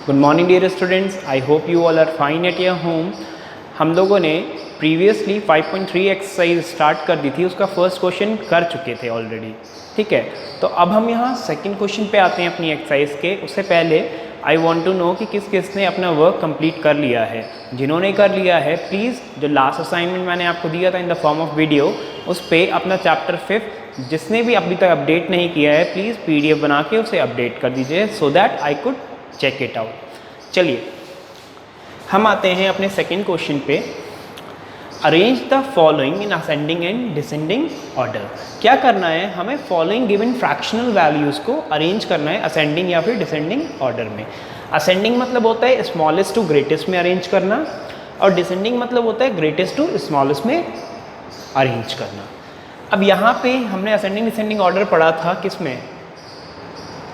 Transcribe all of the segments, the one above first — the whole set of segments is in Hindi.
Good morning dear students, I hope you all are fine at your home. हम लोगों ने प्रीवियसली 5.3 एक्सरसाइज स्टार्ट कर दी थी, उसका फर्स्ट क्वेश्चन कर चुके थे ऑलरेडी। ठीक है, तो अब हम यहाँ सेकंड क्वेश्चन पे आते हैं अपनी एक्सरसाइज के। उससे पहले आई वांट टू नो कि किस किस ने अपना वर्क कंप्लीट कर लिया है। जिन्होंने कर लिया है प्लीज़ जो लास्ट असाइनमेंट मैंने आपको दिया था in the form of video, उस पर अपना चैप्टर 5 जिसने भी अभी तक अपडेट नहीं किया है प्लीज़ PDF बना के उसे अपडेट कर दीजिए so that I could check it out. चलिए हम आते हैं अपने सेकंड क्वेश्चन पे। Arrange the following in ascending and descending order. क्या करना है हमें? फॉलोइंग गिवन फ्रैक्शनल वैल्यूज़ को अरेंज करना है असेंडिंग या फिर डिसेंडिंग ऑर्डर में। असेंडिंग मतलब होता है स्मॉलेस्ट टू ग्रेटेस्ट में अरेंज करना, और डिसेंडिंग मतलब होता है ग्रेटेस्ट टू स्मॉलेस्ट में अरेंज करना। अब यहाँ पे हमने असेंडिंग डिसेंडिंग ऑर्डर पढ़ा था किस में?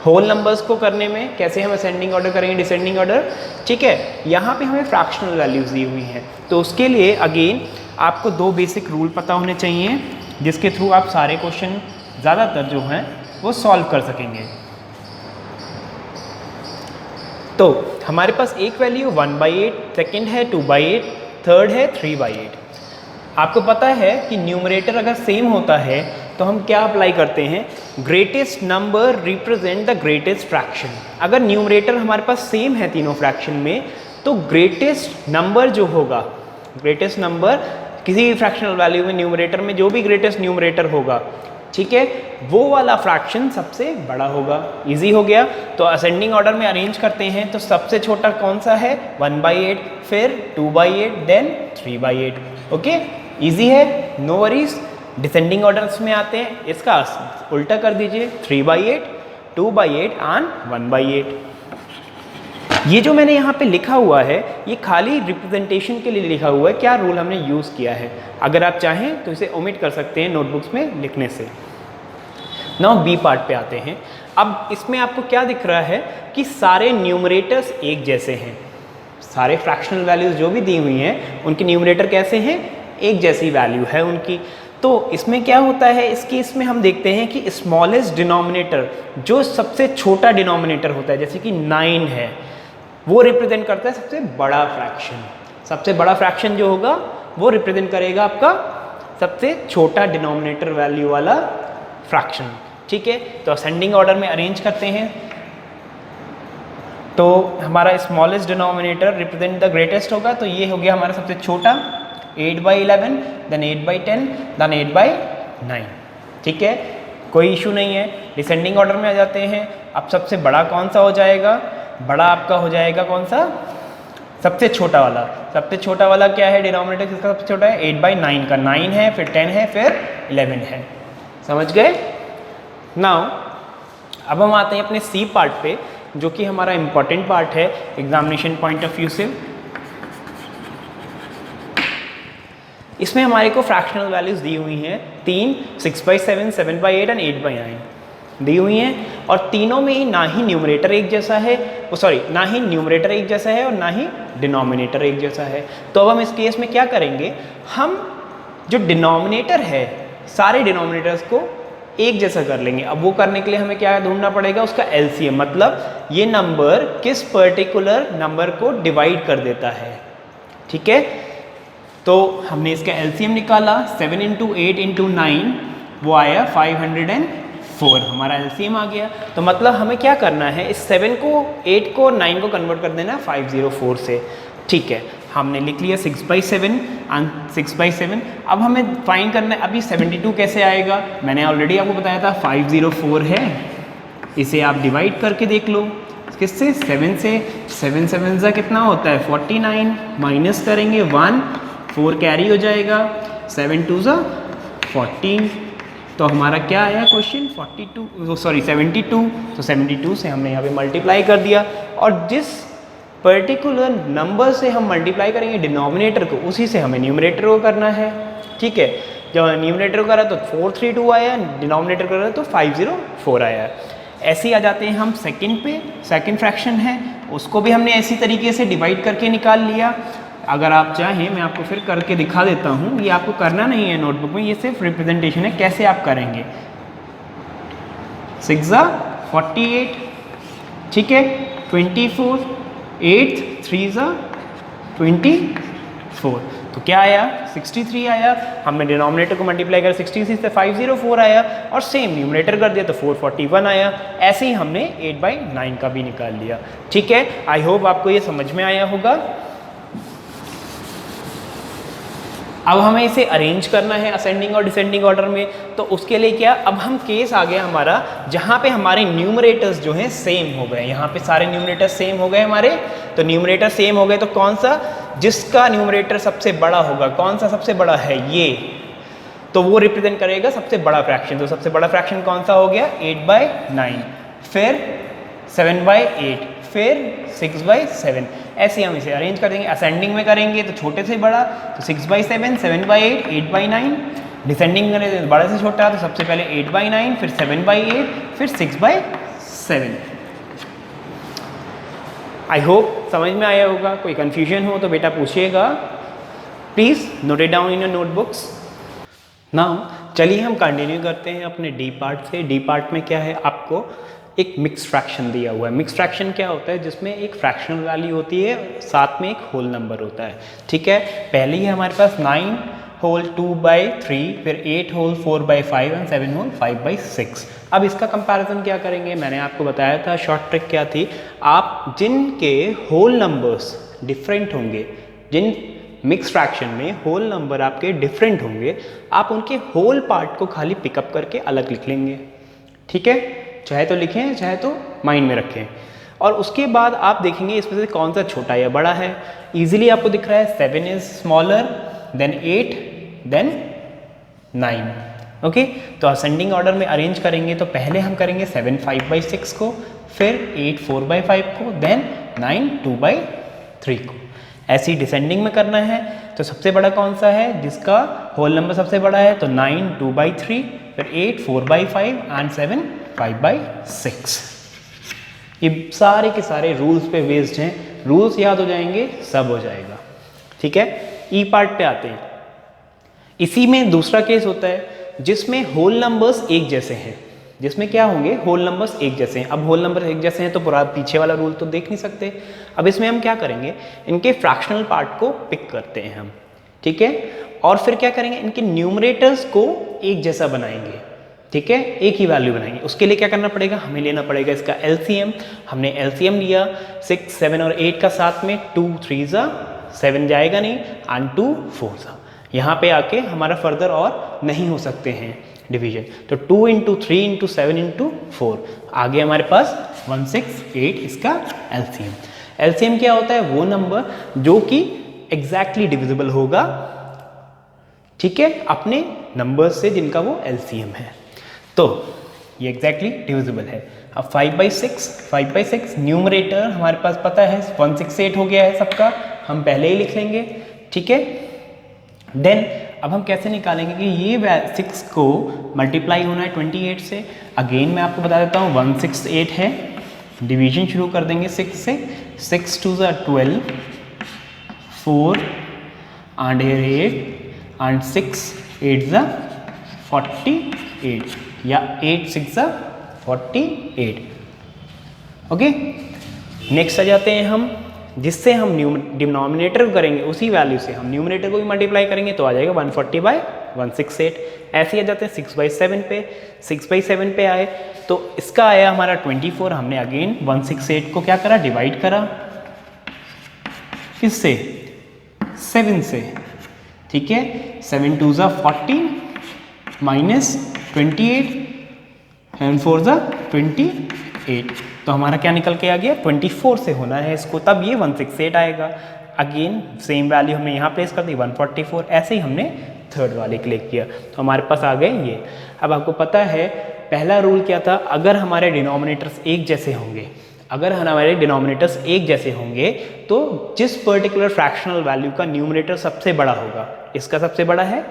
होल नंबर्स को करने में। कैसे हम असेंडिंग ऑर्डर करेंगे, डिसेंडिंग ऑर्डर। ठीक है, यहाँ पे हमें फ्रैक्शनल वैल्यूज़ दी हुई हैं, तो उसके लिए अगेन आपको दो बेसिक रूल पता होने चाहिए जिसके थ्रू आप सारे क्वेश्चन ज़्यादातर जो हैं वो सॉल्व कर सकेंगे। तो हमारे पास एक वैल्यू 1/8, सेकेंड है 2/8, थर्ड है 3/8। आपको पता है कि न्यूमरेटर अगर सेम होता है तो हम क्या अप्लाई करते हैं? Greatest number represent the greatest fraction. अगर न्यूमरेटर हमारे पास सेम है तीनों फ्रैक्शन में, तो ग्रेटेस्ट नंबर जो होगा, ग्रेटेस्ट नंबर किसी भी फ्रैक्शनल वैल्यू में न्यूमरेटर में जो भी ग्रेटेस्ट न्यूमरेटर होगा, ठीक है, वो वाला फ्रैक्शन सबसे बड़ा होगा। इजी हो गया। तो असेंडिंग ऑर्डर में अरेंज करते हैं तो सबसे छोटा कौन सा है? 1/8, फिर 2/8, देन 3/8। ओके, इजी है, नो वरीज। डिसेंडिंग ऑर्डर्स में आते हैं, इसका उल्टा कर दीजिए, 3/8, 2/8 एंड 1/8। ये जो मैंने यहाँ पे लिखा हुआ है ये खाली रिप्रेजेंटेशन के लिए लिखा हुआ है, क्या रूल हमने यूज़ किया है। अगर आप चाहें तो इसे ओमिट कर सकते हैं नोटबुक्स में लिखने से। नाउ बी पार्ट पे आते हैं। अब इसमें आपको क्या दिख रहा है कि सारे न्यूमरेटर्स एक जैसे हैं। सारे फ्रैक्शनल वैल्यूज़ जो भी दी हुई हैं उनके न्यूमरेटर कैसे हैं? एक जैसी वैल्यू है उनकी। तो इसमें क्या होता है, इस केस में हम देखते हैं कि स्मॉलेस्ट डिनोमिनेटर, जो सबसे छोटा डिनोमिनेटर होता है, जैसे कि 9 है, वो रिप्रेजेंट करता है सबसे बड़ा फ्रैक्शन। सबसे बड़ा फ्रैक्शन जो होगा वो रिप्रेजेंट करेगा आपका सबसे छोटा डिनोमिनेटर वैल्यू वाला फ्रैक्शन। ठीक है, तो असेंडिंग ऑर्डर में अरेंज करते हैं तो हमारा smallest denominator represent the greatest होगा, तो ये हो गया हमारा सबसे छोटा 8/11, देन 8/10, देन 8/9। ठीक है, कोई इशू नहीं है। डिसेंडिंग ऑर्डर में आ जाते हैं। अब सबसे बड़ा कौन सा हो जाएगा? बड़ा आपका हो जाएगा कौन सा? सबसे छोटा वाला। सबसे छोटा वाला क्या है? डिनोमिनेटर किसका सबसे छोटा है? 8/9 का 9 है, फिर 10 है, फिर 11 है। समझ गए? नाउ अब हम आते हैं अपने सी पार्ट पे, जो कि हमारा इंपॉर्टेंट पार्ट है एग्जामिनेशन पॉइंट ऑफ व्यू से। इसमें हमारे को फ्रैक्शनल वैल्यूज़ दी हुई हैं 3, 6/7, 7/8 एंड 8/9 दी हुई हैं, और तीनों में ही ना ही न्यूमरेटर एक जैसा है, ना ही न्यूमरेटर एक जैसा है और ना ही डिनोमिनेटर एक जैसा है। तो अब हम इस केस में क्या करेंगे? हम जो डिनोमिनेटर है सारे डिनोमिनेटर्स को एक जैसा कर लेंगे। अब वो करने के लिए हमें क्या ढूंढना पड़ेगा? उसका LCM, मतलब ये नंबर किस पर्टिकुलर नंबर को डिवाइड कर देता है। ठीक है, तो हमने इसका LCM निकाला, 7 × 8 × 9 वो आया 504, हमारा LCM आ गया। तो मतलब हमें क्या करना है? इस 7 को, 8 को, 9 को कन्वर्ट कर देना 504 से। ठीक है, हमने लिख लिया 6/7 एंड 6/7। अब हमें फाइंड करना है अभी 72 कैसे आएगा। मैंने ऑलरेडी आपको बताया था 504 है, इसे आप डिवाइड करके देख लो किससे? 7 से। 7 7 से कितना होता है? 49, माइनस करेंगे 1, 4 कैरी हो जाएगा, 7 2 ज़ा 14। तो हमारा क्या आया क्वेश्चन? 72। तो 72 से हमने यहाँ पे मल्टीप्लाई कर दिया, और जिस पर्टिकुलर नंबर से हम मल्टीप्लाई करेंगे डिनोमिनेटर को, उसी से हमें न्यूमरेटर को करना है। ठीक है, जब न्यूमरेटर को करा तो 432 आया, डिनोमिनेटर करा तो 504 आया। ऐसे ही आ जाते हैं हम सेकंड पे। सेकंड फ्रैक्शन है, उसको भी हमने ऐसी तरीके से डिवाइड करके निकाल लिया। अगर आप चाहें मैं आपको फिर करके दिखा देता हूँ, ये आपको करना नहीं है नोटबुक में, ये सिर्फ रिप्रेजेंटेशन है कैसे आप करेंगे। 6 × 48, ठीक है, 24, 8 3 ज़ा 24, तो क्या आया 63 आया। हमने डिनोमिनेटर को मल्टीप्लाई कर 63 से 504 आया और सेम न्यूमरेटर कर दिया तो 441 आया। ऐसे ही हमने 8/9 का भी निकाल लिया। ठीक है, आई होप आपको ये समझ में आया होगा। अब हमें इसे अरेंज करना है असेंडिंग और डिसेंडिंग ऑर्डर में, तो उसके लिए क्या, अब हम केस आ गया हमारा जहाँ पे हमारे न्यूमरेटर्स जो हैं सेम हो गए। यहाँ पे सारे न्यूमरेटर्स सेम हो गए हमारे, तो न्यूमरेटर सेम हो गए तो कौन सा, जिसका न्यूमरेटर सबसे बड़ा होगा, कौन सा सबसे बड़ा है ये, तो वो रिप्रेजेंट करेगा सबसे बड़ा फ्रैक्शन। तो सबसे बड़ा फ्रैक्शन कौन सा हो गया 8/9, फिर 7/8, फिर 6/7। ऐसे हम इसे अरेंज कर देंगे। असेंडिंग में करेंगे तो छोटे से बड़ा, तो 6/7, 7/8, 8/9। डिसेंडिंग करें तो बड़े से छोटा, तो सबसे पहले 8/9, फिर 7/8, फिर 6/7। आई होप समझ में आया होगा। कोई कन्फ्यूजन हो तो बेटा पूछिएगा, please note it down in your notebooks. Now चलिए हम कंटिन्यू करते हैं अपने डी पार्ट से। डी पार्ट में क्या है, आपको एक मिक्स फ्रैक्शन दिया हुआ है। मिक्स फ्रैक्शन क्या होता है, जिसमें एक फ्रैक्शनल वैल्यू होती है, साथ में एक होल नंबर होता है। ठीक है, पहले ही हमारे पास 9 होल 2/3, फिर 8 होल 4/5 एंड 7 होल 5/6। अब इसका कंपैरिजन क्या करेंगे, मैंने आपको बताया था शॉर्ट ट्रिक क्या थी। आप जिनके होल नंबर्स डिफरेंट होंगे, जिन मिक्स फ्रैक्शन में होल नंबर आपके डिफरेंट होंगे, आप उनके होल पार्ट को खाली पिकअप करके अलग लिख लेंगे। ठीक है, चाहे तो लिखें चाहे तो माइंड में रखें। और उसके बाद आप देखेंगे इसमें से कौन सा छोटा या बड़ा है। इजीली आपको दिख रहा है 7 is smaller than 8 than 9। Okay, तो असेंडिंग ऑर्डर में अरेंज करेंगे तो पहले हम करेंगे 7 5/6 को, फिर 8 4/5 को, देन 9 2/3 को। ऐसे ही डिसेंडिंग में करना है तो सबसे बड़ा कौन सा है, जिसका होल नंबर सबसे बड़ा है, तो 9 2/3, फिर 8 4/5 एंड 7 5/6। ये सारे के सारे रूल्स पे बेस्ड हैं, रूल्स याद हो जाएंगे सब हो जाएगा। ठीक है, ई पार्ट पे आते हैं। इसी में दूसरा केस होता है जिसमें होल नंबर्स एक जैसे हैं, जिसमें क्या होंगे, होल नंबर्स एक जैसे हैं। अब होल नंबर एक जैसे हैं तो पूरा पीछे वाला रूल तो देख नहीं सकते। अब इसमें हम क्या करेंगे, इनके फ्रैक्शनल पार्ट को पिक करते हैं हम। ठीक है, और फिर क्या करेंगे, इनके न्यूमरेटर्स को एक जैसा बनाएंगे। ठीक है, एक ही वैल्यू बनाएंगे। उसके लिए क्या करना पड़ेगा, हमें लेना पड़ेगा इसका एलसीएम। हमने एलसीएम लिया 6 7 और 8 का, साथ में 2 3 ज़ा 7 जाएगा नहीं, एंड 2 4 ज़ा। यहाँ पे आके हमारा फर्दर और नहीं हो सकते हैं डिवीजन, तो 2 × 3 × 7 × 4 आगे हमारे पास 168 इसका एलसीएम। एलसीएम क्या होता है, वो नंबर जो कि एग्जैक्टली डिविजिबल होगा, ठीक है, अपने नंबर से जिनका वो एलसीएम है। तो ये एग्जैक्टली डिविजिबल है। अब 5/6 न्यूमरेटर हमारे पास पता है 168 हो गया है सबका, हम पहले ही लिख लेंगे। ठीक है, देन अब हम कैसे निकालेंगे कि ये 6 को मल्टीप्लाई होना है 28 से। अगेन मैं आपको बता देता हूँ 168 है, डिवीजन शुरू कर देंगे 6 से। 6 2 ज़ा 12, 4 एंड 8 एंड 6 8 ज़ा 48, या 8 6 ज़ा 48। ओके, नेक्स्ट आ जाते हैं हम, जिससे हम डिनोमिनेटर करेंगे उसी वैल्यू से हम न्यूमरेटर को भी मल्टीप्लाई करेंगे तो आ जाएगा 140/168। ऐसे ही आ जाते हैं 6/7 पे। 6/7 पे आए तो इसका आया हमारा 24। हमने अगेन 168 को क्या करा, डिवाइड करा, किससे, 7 से। ठीक है, 7 2 ज़ा 40 माइनस 28 एंड 4 ज़ा 28, तो हमारा क्या निकल के आ गया, 24 से होना है इसको, तब ये 168 आएगा। अगेन सेम वैल्यू हमने यहाँ प्लेस कर दी 144। ऐसे ही हमने थर्ड वाले क्लिक किया तो हमारे पास आ गए ये। अब आपको पता है पहला रूल क्या था, अगर हमारे डिनोमिनेटर्स एक जैसे होंगे, अगर हमारे डिनोमिनेटर्स एक जैसे होंगे तो जिस पर्टिकुलर फ्रैक्शनल वैल्यू का न्यूमरेटर सबसे बड़ा होगा, इसका सबसे बड़ा है,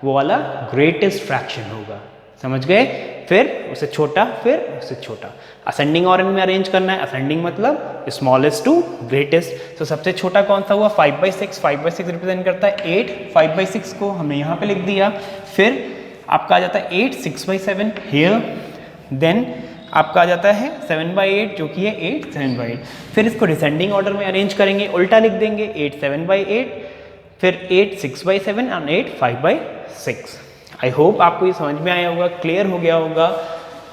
वो वाला ग्रेटेस्ट फ्रैक्शन होगा। समझ गए, फिर उससे छोटा, फिर उससे छोटा। असेंडिंग ऑर्डर में अरेंज करना है, असेंडिंग मतलब स्मॉलेस्ट टू ग्रेटेस्ट। तो सबसे छोटा कौन सा हुआ, 5/6। 5/6 रिप्रेजेंट करता है 8, 5/6 को हमने यहाँ पे लिख दिया। फिर आपका आ जाता है 8 6/7 हियर, देन आपका आ जाता है 7/8 जो कि है 8 7/8। फिर इसको डिसेंडिंग ऑर्डर में अरेंज करेंगे, उल्टा लिख देंगे 8 7/8, फिर 8 6/7 और 8 5/6। आई होप आपको ये समझ में आया होगा, क्लियर हो गया होगा।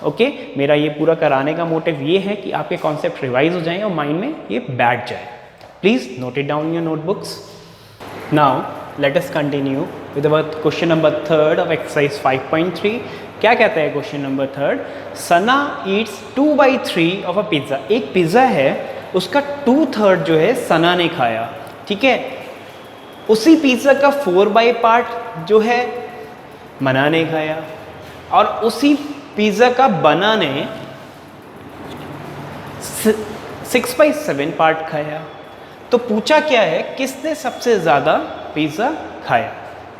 ओके मेरा ये पूरा कराने का मोटिव ये है कि आपके कॉन्सेप्ट रिवाइज हो जाएं और माइंड में ये बैठ जाए। Please note it down your notebooks. Now let us continue with question number 3 of exercise 5.3। क्या कहता है question number 3? Sana Yeats 2/3 of a pizza. एक पिज़्ज़ा है, उसका 2/3 जो है सना ने खाया, ठीक है। उसी पिज़्ज़ा का 4 पार्ट जो है मना ने खाया, और उसी पिज़्ज़ा का बना ने 6/7 पार्ट खाया। तो पूछा क्या है, किसने सबसे ज़्यादा पिज़्ज़ा खाया?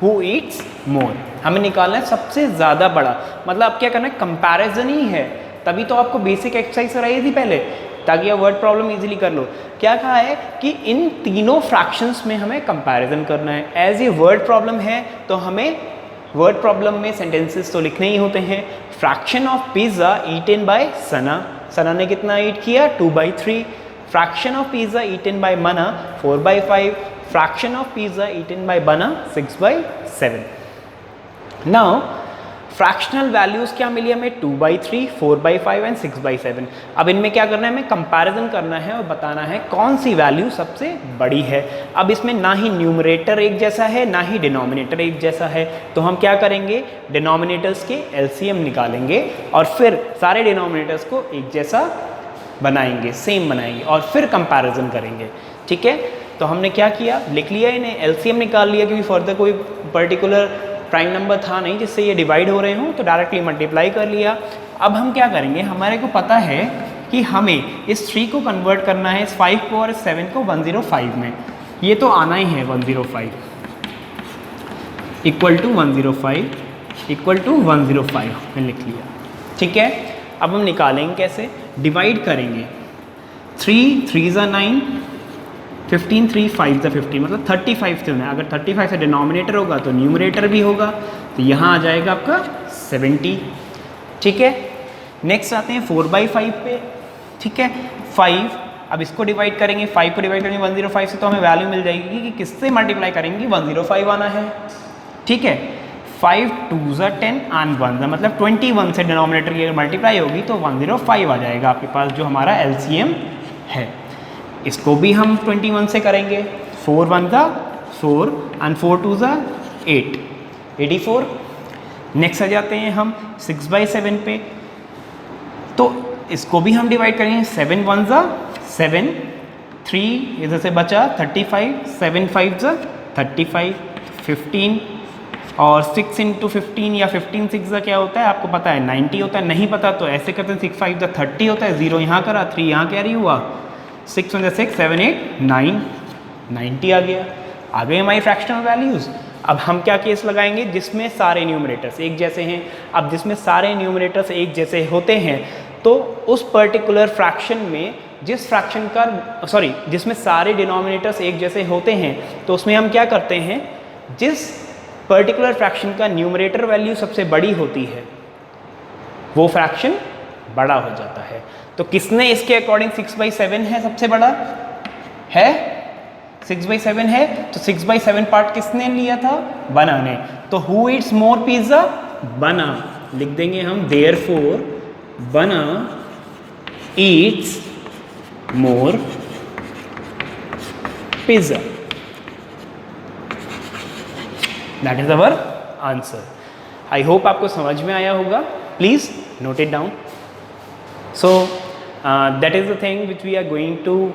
Who eats more? हमें निकालना है सबसे ज़्यादा बड़ा। मतलब अब क्या करना है, कंपैरिजन ही है। तभी तो आपको बेसिक एक्सरसाइज कराई थी पहले, ताकि आप वर्ड प्रॉब्लम इजीली कर लो। क्या कहा है कि इन तीनों फ्रैक्शंस में हमें कंपैरिजन करना है। एज ये वर्ड प्रॉब्लम है तो हमें वर्ड प्रॉब्लम में सेंटेंसेस तो लिखने ही होते हैं। Fraction of pizza eaten by Sana, Sana ने कितना ईट किया? 2/3। Fraction of pizza eaten by Mana 4/5। Fraction of pizza eaten by Bana 6/7। Now fractional values क्या मिली हमें? 2/3, 4/5 एंड 6/7। अब इनमें क्या करना है, हमें कंपैरिजन करना है और बताना है कौन सी वैल्यू सबसे बड़ी है। अब इसमें ना ही न्यूमरेटर एक जैसा है, ना ही डिनोमिनेटर एक जैसा है, तो हम क्या करेंगे, डिनोमिनेटर्स के एलसीएम निकालेंगे और फिर सारे डिनोमिनेटर्स को एक जैसा बनाएंगे, सेम बनाएंगे, और फिर कंपैरिजन करेंगे, ठीक है। तो हमने क्या किया, लिख लिया इन्हें, एलसीएम निकाल लिया, क्योंकि फर्दर कोई पर्टिकुलर प्राइम नंबर था नहीं जिससे ये डिवाइड हो रहे हों, तो डायरेक्टली मल्टीप्लाई कर लिया। अब हम क्या करेंगे, हमारे को पता है कि हमें इस 3 को कन्वर्ट करना है, इस 5 को और इस 7 को 105 में। ये तो आना ही है 105 इक्वल टू 105 इक्वल टू 105 मैंने लिख लिया, ठीक है। अब हम निकालेंगे कैसे, डिवाइड करेंगे। 3 3 ज़ा 9, 15 3 5 ज़ा 15, मतलब 35 से होना है। अगर 35 से डिनोमिनेटर होगा तो न्यूमरेटर भी होगा, तो यहाँ आ जाएगा आपका 70, ठीक है। नेक्स्ट आते हैं 4/5 पे, ठीक है। 5, अब इसको डिवाइड करेंगे, 5 को डिवाइड करेंगे 105 से, तो हमें वैल्यू मिल जाएगी कि किससे मल्टीप्लाई करेंगे, 105 आना है, ठीक है। 5 2 ज़ा 10 एंड 1 ज़ा, मतलब 21 से डिनोमिनेटर की अगर मल्टीप्लाई होगी तो 105 आ जाएगा आपके पास, जो हमारा एलसीएम है। इसको भी हम 21 से करेंगे, 4 1 ज़ा 4 एंड 4 2 ज़ा 8, 84। नेक्स्ट आ जाते हैं हम 6/7 पे, तो इसको भी हम डिवाइड करेंगे, 7 1 ज़ा 7, 3 इधर से बचा 35, 7 5 ज़ा 35, 15 और 6 इंटू 15 या 15 6 ज़ा क्या होता है आपको पता है, 90 होता है। नहीं पता तो ऐसे करते हैं, 6 5 ज़ा 30 होता है, 0 यहाँ करा, 3 यहाँ कैरी हुआ, 6 1 6 7 8 9, 90 आ गया। आ गए हमारी फ्रैक्शनल वैल्यूज़। अब हम क्या केस लगाएंगे, जिसमें सारे न्यूमरेटर्स एक जैसे हैं। अब जिसमें सारे न्यूमरेटर्स एक जैसे होते हैं तो उस पर्टिकुलर फ्रैक्शन में जिस फ्रैक्शन का जिसमें सारे डिनोमिनेटर्स एक जैसे होते हैं तो उसमें हम क्या करते हैं, जिस पर्टिकुलर फ्रैक्शन का न्यूमरेटर वैल्यू सबसे बड़ी होती है वो फ्रैक्शन बड़ा हो जाता है। तो किसने इसके अकॉर्डिंग 6/7 है सबसे बड़ा है, 6/7 है, तो 6/7 पार्ट किसने लिया था, बना ने। तो हु ईट्स मोर पिज्जा, बना। लिख देंगे हम देयरफॉर बना eats more pizza. That is our answer. I hope आपको समझ में आया होगा। Please note it down. So that is the thing which we are going to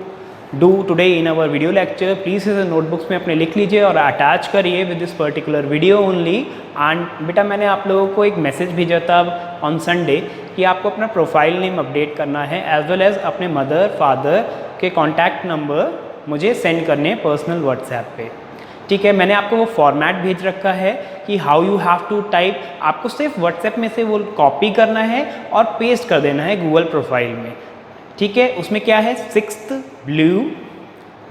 do today in our video lecture. Please इसे नोटबुक्स में अपने लिख लीजिए और अटैच करिए with this particular video only. And बेटा मैंने आप लोगों को एक मैसेज भेजा था ऑन संडे कि आपको अपना प्रोफाइल नेम अपडेट करना है एज वेल एज अपने मदर फादर के कॉन्टैक्ट नंबर मुझे सेंड करने हैं पर्सनल व्हाट्सएप पे, ठीक है। मैंने आपको वो फॉर्मेट भेज रखा है कि how you have to type. आपको सिर्फ व्हाट्सएप में से वो कॉपी करना है और पेस्ट कर देना है गूगल प्रोफाइल में, ठीक है। उसमें क्या है, 6th blue,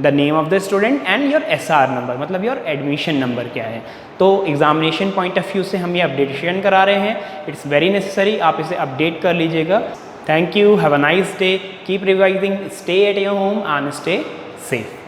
the name of the student and your SR number, मतलब योर एडमिशन नंबर क्या है। तो एग्जामिनेशन पॉइंट ऑफ व्यू से हम ये अपडेशन करा रहे हैं, इट्स वेरी नेसेसरी, आप इसे अपडेट कर लीजिएगा। Thank you, have a nice day, keep revising, stay at your home and stay safe.